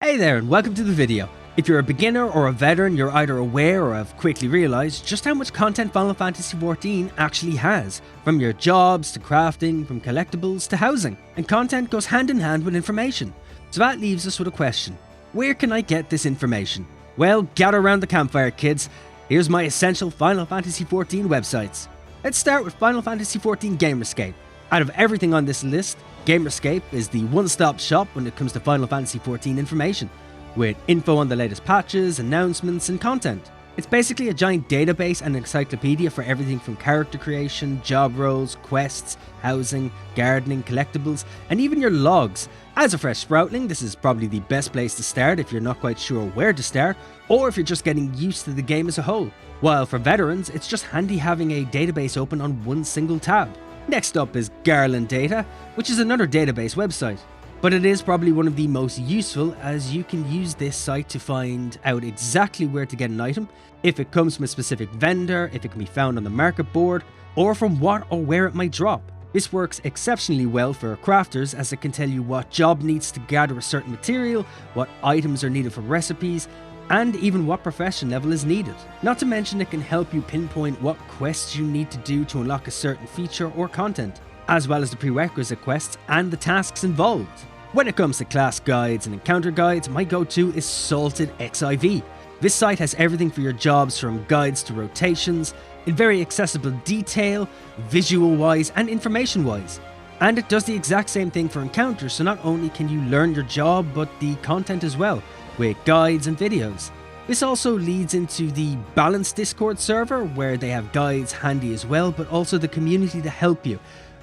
Hey there and welcome to the video. If you're a beginner or a veteran, you're either aware or have quickly realised just how much content Final Fantasy XIV actually has, from your jobs to crafting, from collectibles to housing, and content goes hand in hand with information. So that leaves us with a question: where can I get this information? Well, gather around the campfire, kids. Here's my essential Final Fantasy XIV websites. Let's start with Final Fantasy XIV Gamerscape. Out of everything on this list, Gamerscape is the one-stop shop when it comes to Final Fantasy XIV information, with info on the latest patches, announcements, and content. It's basically a giant database and encyclopedia for everything from character creation, job roles, quests, housing, gardening, collectibles, and even your logs. As a fresh sproutling, this is probably the best place to start if you're not quite sure where to start, or if you're just getting used to the game as a whole. While for veterans, it's just handy having a database open on one single tab. Next up is Garland Data, which is another database website, but it is probably one of the most useful, as you can use this site to find out exactly where to get an item, if it comes from a specific vendor, if it can be found on the market board, or from what or where it might drop. This works exceptionally well for crafters, as it can tell you what job needs to gather a certain material, what items are needed for recipes, and even what profession level is needed. Not to mention it can help you pinpoint what quests you need to do to unlock a certain feature or content, as well as the prerequisite quests and the tasks involved. When it comes to class guides and encounter guides, my go-to is FFXIV. This site has everything for your jobs, from guides to rotations, in very accessible detail, visual-wise and information-wise. And it does the exact same thing for encounters, so not only can you learn your job, but the content as well, with guides and videos. This also leads into the Balance Discord server, where they have guides handy as well, but also the community to help you.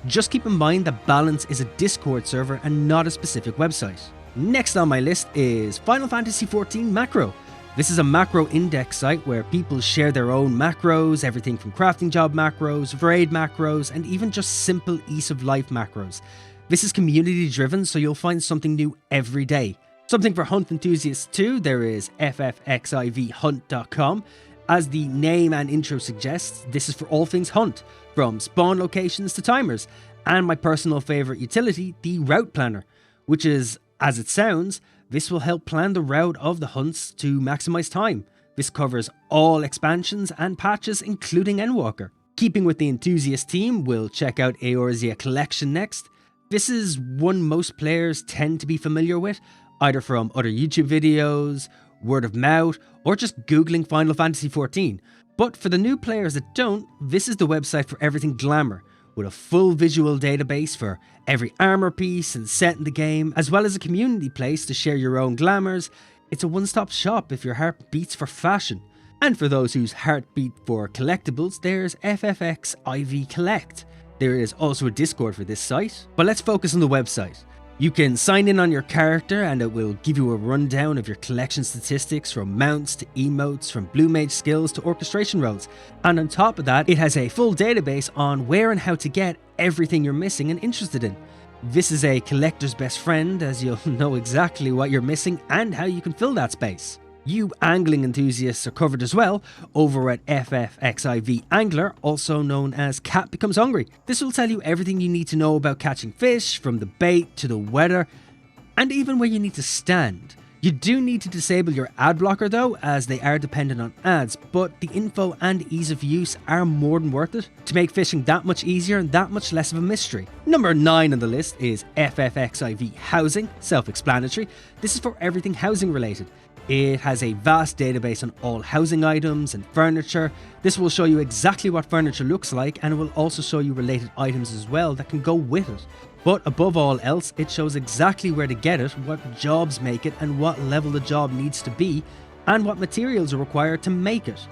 Just keep in mind that Balance is a Discord server and not a specific website. Next on my list is Final Fantasy XIV Macro. This is a macro index site where people share their own macros, everything from crafting job macros, raid macros, and even just simple ease of life macros. This is community driven, so you'll find something new every day. Something for hunt enthusiasts too, there is FFXIVhunt.com. As the name and intro suggests, this is for all things hunt, from spawn locations to timers, and my personal favourite utility, the route planner, which is, as it sounds, this will help plan the route of the hunts to maximise time. This covers all expansions and patches, including Endwalker. Keeping with the enthusiast team, we'll check out Eorzea Collection next. This is one most players tend to be familiar with, either from other YouTube videos, word of mouth, or just googling Final Fantasy XIV. But for the new players that don't, this is the website for everything Glamour, with a full visual database for every armor piece and set in the game, as well as a community place to share your own glamours. It's a one-stop shop if your heart beats for fashion. And for those whose heart beat for collectibles, there's FFXIV Collect. There is also a Discord for this site, but let's focus on the website. You can sign in on your character and it will give you a rundown of your collection statistics, from mounts to emotes, from blue mage skills to orchestration roles. And on top of that, it has a full database on where and how to get everything you're missing and interested in. This is a collector's best friend, as you'll know exactly what you're missing and how you can fill that space. You angling enthusiasts are covered as well over at FFXIV Angler, also known as Cat Becomes Hungry. This will tell you everything you need to know about catching fish, from the bait to the weather, and even where you need to stand. You do need to disable your ad blocker though, as they are dependent on ads, but the info and ease of use are more than worth it to make fishing that much easier and that much less of a mystery. Number 9 on the list is FFXIV Housing, self-explanatory. This is for everything housing related. It has a vast database on all housing items and furniture. This will show you exactly what furniture looks like, and it will also show you related items as well that can go with it. But above all else, it shows exactly where to get it, what jobs make it, and what level the job needs to be, and what materials are required to make it,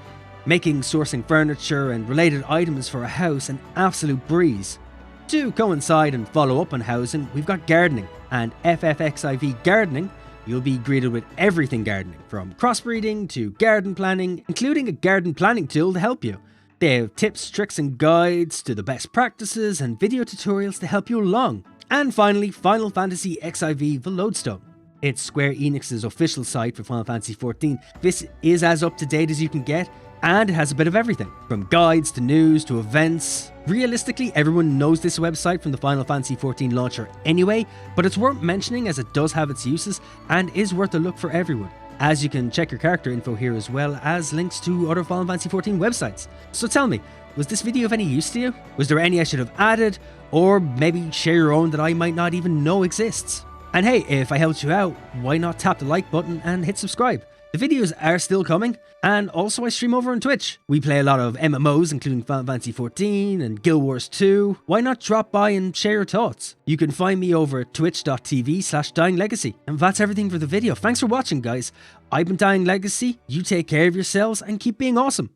making sourcing furniture and related items for a house an absolute breeze. To coincide and follow up on housing, we've got gardening, and FFXIV Gardening. You'll be greeted with everything gardening, from crossbreeding to garden planning, including a garden planning tool to help you. They have tips, tricks and guides to the best practices and video tutorials to help you along. And finally, Final Fantasy XIV The Lodestone. It's Square Enix's official site for Final Fantasy XIV. This is as up to date as you can get, And it has a bit of everything, from guides to news to events. Realistically, everyone knows this website from the Final Fantasy XIV launcher anyway, but it's worth mentioning as it does have its uses and is worth a look for everyone, as you can check your character info here as well as links to other Final Fantasy XIV websites. So tell me, was this video of any use to you? Was there any I should have added? Or maybe share your own that I might not even know exists? And hey, if I helped you out, why not tap the like button and hit subscribe? The videos are still coming, and also I stream over on Twitch. We play a lot of MMOs, including Final Fantasy XIV and Guild Wars 2. Why not drop by and share your thoughts? You can find me over at twitch.tv/dyinglegacy. And that's everything for the video. Thanks for watching, guys. I've been Dying Legacy, you take care of yourselves and keep being awesome.